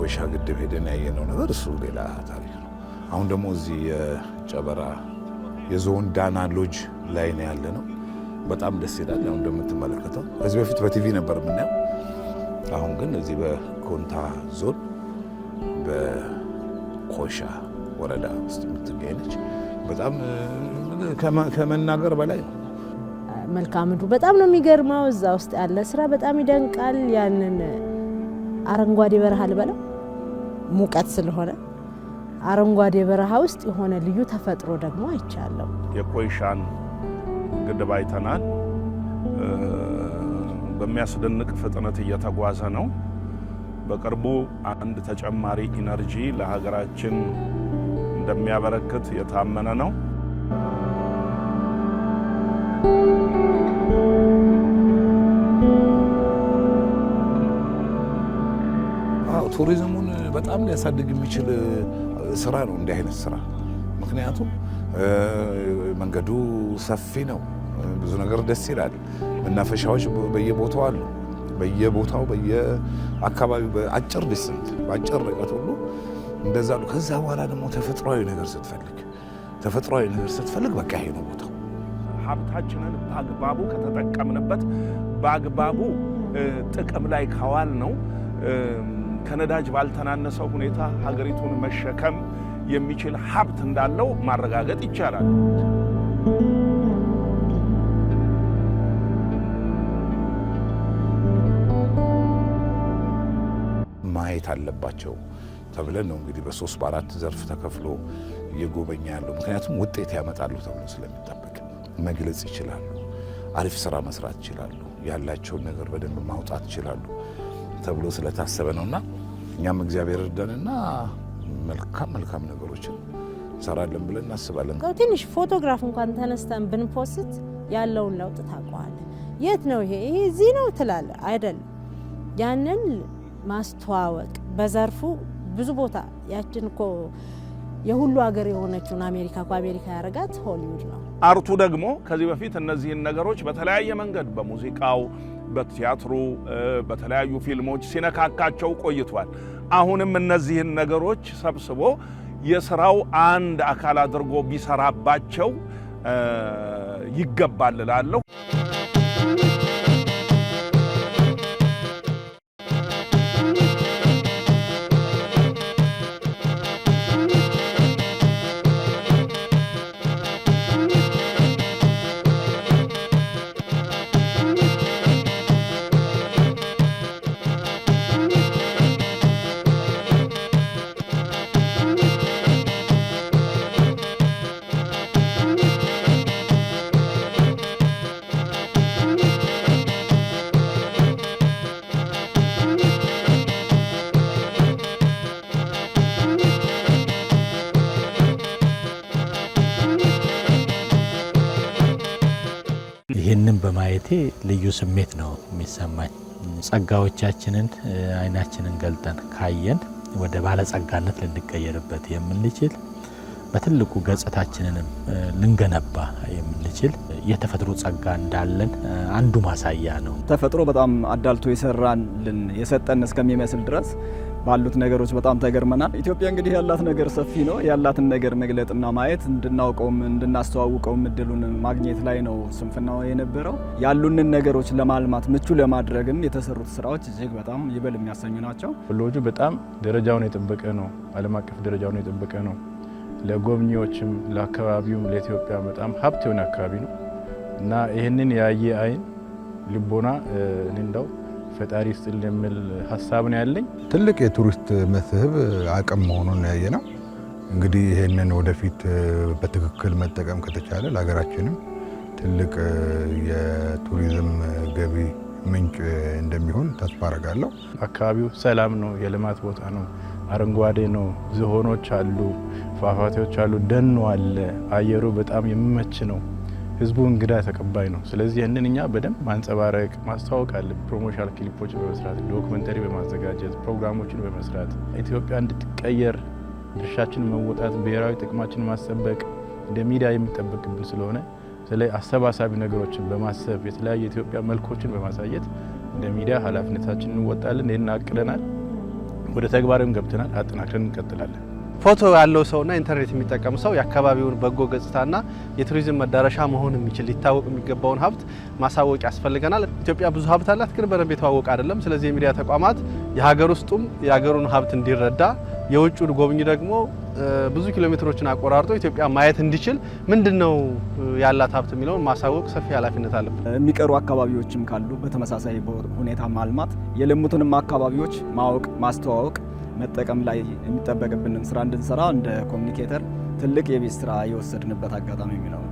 ኮይሻ ግድብ ሄደን ያየነው ነገር እሱ ሌላ ታሪክ ነው። አሁን ደግሞ እዚህ የጨበራ የዞን ዳና ሎጅ ላይ ነው ያለነው። በጣም ደስ ይላል። አሁን እንደምትመለከተው ከዚህ በፊት በቲቪ ነበር የምናየው። አሁን ግን እዚህ በኮንታ ዞን በኮይሻ ወረዳ ውስጥ የምትገኝ ነች። በጣም ከመናገር በላይ ነው። መልክዓ ምድሩ በጣም ነው የሚገርመው። እዛ ውስጥ ያለ ስራ በጣም ይደንቃል። ያንን አረንጓዴ በረሃ ልበለው ሙቀት ስለሆነ አረንጓዴ በረሃ ውስጥ የሆነ ልዩ ተፈጥሮ ደግሞ አይቻለሁ። የኮይሻን ግድብ አይተናል። በሚያስደንቅ ፍጥነት እየተጓዘ ነው። በቅርቡ አንድ ተጨማሪ ኢነርጂ ለሀገራችን እንደሚያበረክት የታመነ ነው። ቱሪዝሙን በጣም ሊያሳድግ የሚችል ስራ ነው እንዲህ አይነት ስራ። ምክንያቱም መንገዱ ሰፊ ነው፣ ብዙ ነገር ደስ ይላል። መናፈሻዎች በየቦታው አሉ። በየቦታው በየአካባቢው በአጭር ዲስታንስ በአጭር ርቀት ሁሉ እንደዛ አሉ። ከዛ በኋላ ደግሞ ተፈጥሯዊ ነገር ስትፈልግ በቃ ይሄ ነው ቦታው። ሀብታችንን በአግባቡ ከተጠቀምንበት በአግባቡ ጥቅም ላይ ካዋል ነው ከነዳጅ ባልተናነሰው ሁኔታ ሀገሪቱን መሸከም የሚችል ሀብት እንዳለው ማረጋገጥ ይቻላል። ማየት አለባቸው ተብለን ነው እንግዲህ በ3 በ4 ዘርፍ ተከፍሎ እየጎበኛ ያለው። ምክንያቱም ውጤት ያመጣሉ ተብሎ ስለሚጠበቅ መግለጽ ይችላሉ፣ አሪፍ ስራ መስራት ይችላሉ፣ ያላቸውን ነገር በደንብ ማውጣት ይችላሉ ተብሎ ስለታሰበ ነውና እኛም እግዚአብሔር እርዳንና መልካም ነገሮችን እንሰራለን ብለን እናስባለን። ትንሽ ፎቶግራፍ እንኳን ተነስተን ብንፖስት ያለውን ለውጥ ታውቀዋለህ። የት ነው ይሄ እዚህ ነው ትላለህ አይደል? ያንን ማስተዋወቅ በዘርፉ ብዙ ቦታ ያችን እኮ የሁሉ ሀገር የሆነችውን አሜሪካ ያረጋት ሆሊውድ ነው። አርቱ ደግሞ ከዚህ በፊት እነዚህን ነገሮች በተለያየ መንገድ በሙዚቃው፣ በቲያትሩ፣ በተለያዩ ፊልሞች ሲነካካቸው ቆይቷል። አሁንም እነዚህን ነገሮች ሰብስቦ የስራው አንድ አካል አድርጎ ቢሰራባቸው ይገባል እላለሁ። ይህንን በማየቴ ልዩ ስሜት ነው የሚሰማኝ። ጸጋዎቻችንን አይናችንን ገልጠን ካየን ወደ ባለጸጋነት ልንቀየርበት የምንችል በትልቁ ገጽታችንንም ልንገነባ የምንችል የተፈጥሮ ጸጋ እንዳለን አንዱ ማሳያ ነው። ተፈጥሮ በጣም አዳልቶ የሰጠን እስከሚመስል ድረስ ባሉት ነገሮች በጣም ተገርመናል። ኢትዮጵያ እንግዲህ ያላት ነገር ሰፊ ነው። ያላትን ነገር መግለጥና ማየት እንድናውቀውም እንድናስተዋውቀውም እድሉን ማግኘት ላይ ነው ስንፍናው የነበረው። ያሉንን ነገሮች ለማልማት ምቹ ለማድረግም የተሰሩት ስራዎች እጅግ በጣም ይበል የሚያሰኙ ናቸው። ሎጁ በጣም ደረጃውን የጠበቀ ነው። ዓለም አቀፍ ደረጃውን የጠበቀ ነው። ለጎብኚዎችም ለአካባቢውም ለኢትዮጵያ በጣም ሀብት የሆነ አካባቢ ነው እና ይህንን ያየ አይን ልቦና እንደው ፈጣሪ ስጥል የሚል ሀሳብ ነው ያለኝ። ትልቅ የቱሪስት መስህብ አቅም መሆኑን ያየ ነው። እንግዲህ ይሄንን ወደፊት በትክክል መጠቀም ከተቻለ ለሀገራችንም ትልቅ የቱሪዝም ገቢ ምንጭ እንደሚሆን ተስፋ አደርጋለሁ። አካባቢው ሰላም ነው፣ የልማት ቦታ ነው፣ አረንጓዴ ነው፣ ዝሆኖች አሉ፣ ፏፏቴዎች አሉ፣ ደኑ አለ፣ አየሩ በጣም የሚመች ነው። ህዝቡ እንግዳ ተቀባይ ነው። ስለዚህ ይህንን እኛ በደንብ ማንጸባረቅ ማስተዋወቅ አለ። ፕሮሞሽናል ክሊፖች በመስራት ዶክመንተሪ በማዘጋጀት ፕሮግራሞችን በመስራት ኢትዮጵያ እንድትቀየር ድርሻችን መወጣት፣ ብሔራዊ ጥቅማችን ማስጠበቅ እንደ ሚዲያ የሚጠበቅብን ስለሆነ ስለዚህ አሰባሳቢ ነገሮችን በማሰብ የተለያዩ የኢትዮጵያ መልኮችን በማሳየት እንደ ሚዲያ ኃላፊነታችንን እንወጣለን። ይሄን አቅደናል። ወደ ተግባርም ገብተናል። አጠናክረን እንቀጥላለን። ፎቶ ያለው ሰውና ኢንተርኔት የሚጠቀም ሰው የአካባቢውን በጎ ገጽታና የቱሪዝም መዳረሻ መሆን የሚችል ሊታወቅ የሚገባውን ሀብት ማሳወቅ ያስፈልገናል። ኢትዮጵያ ብዙ ሀብት አላት፣ ግን በደንብ የተዋወቀ አይደለም። ስለዚህ የሚዲያ ተቋማት የሀገር ውስጡም የሀገሩን ሀብት እንዲረዳ፣ የውጭውን ጎብኚ ደግሞ ብዙ ኪሎ ሜትሮችን አቆራርጦ ኢትዮጵያ ማየት እንዲችል ምንድነው ያላት ሀብት የሚለውን ማሳወቅ ሰፊ ኃላፊነት አለበት። የሚቀሩ አካባቢዎችም ካሉ በተመሳሳይ ሁኔታ ማልማት፣ የለሙትንም አካባቢዎች ማወቅ፣ ማስተዋወቅ፣ መጠቀም ላይ የሚጠበቅብንን ስራ እንድንሰራ እንደ ኮሚኒኬተር ትልቅ የቤት ስራ የወሰድንበት አጋጣሚ ነው።